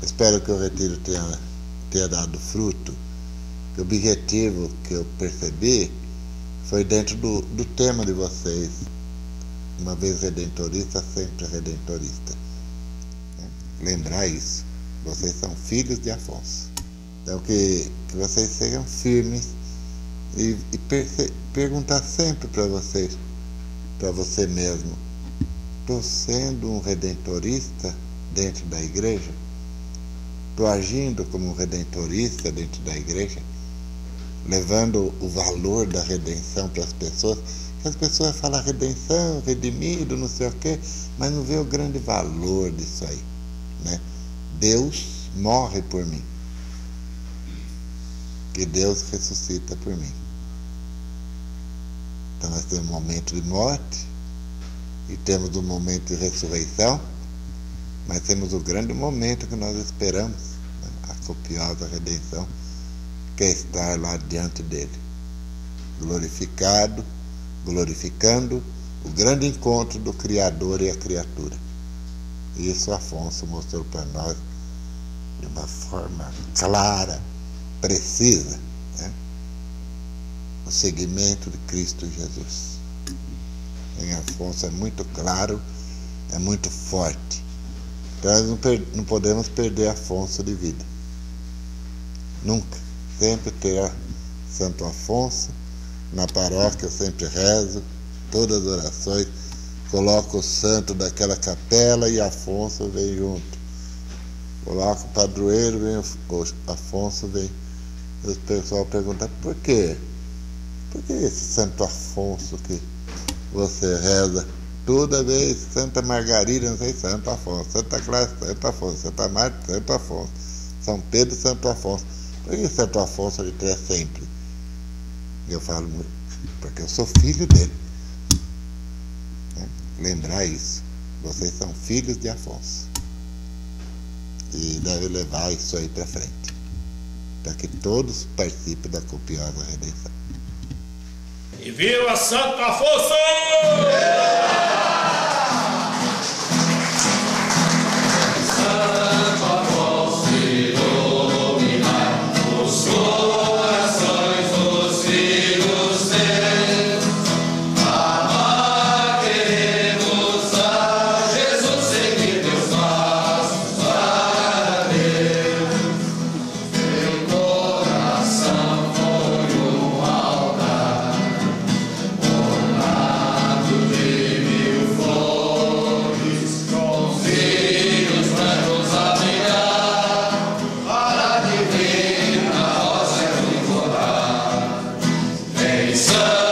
Espero que o retiro tenha dado fruto. O objetivo que eu percebi foi dentro do tema de vocês. Uma vez redentorista, sempre redentorista. Lembrar isso. Vocês são filhos de Afonso. Então que vocês sejam firmes e perguntar sempre para vocês, para você mesmo: estou sendo um redentorista dentro da igreja? Estou agindo como um redentorista dentro da igreja? Levando o valor da redenção para as pessoas? Que as pessoas falam redenção, redimido, não sei o quê, mas não vê o grande valor disso aí, né? Deus morre por mim e Deus ressuscita por mim. Então nós temos um momento de morte e temos um momento de ressurreição, mas temos o grande momento que nós esperamos, né? A copiosa redenção, que é estar lá diante dele, glorificado, glorificando o grande encontro do Criador e a criatura. Isso Afonso mostrou para nós de uma forma clara, precisa, né? O seguimento de Cristo Jesus. Em Afonso é muito claro, é muito forte. Então nós não podemos perder Afonso de vida. Nunca. Sempre terá Santo Afonso. Na paróquia eu sempre rezo todas as orações, coloco o santo daquela capela e Afonso vem junto. Coloco o padroeiro, vem o Afonso vem. E o pessoal pergunta: por quê? Por que esse Santo Afonso que você reza toda vez? Santa Margarida, não sei, Santo Afonso. Santa Clara, Santo Afonso. Santa Marta, Santo Afonso. São Pedro, Santo Afonso. Por que Santo Afonso ele traz sempre? Eu falo muito, porque eu sou filho dele, né? Lembrar isso. Vocês são filhos de Afonso e devem levar isso aí para frente, para que todos participem da copiosa redenção. E viva Santo Afonso! Santo Afonso iluminar os corações dos filhos teus. Amar, queremos a Jesus, seguir teus passos para Deus. Teu coração foi um altar ornado de mil flores, com filhos brancos a brilhar, para a divina rosa encontrar. Vem, Santo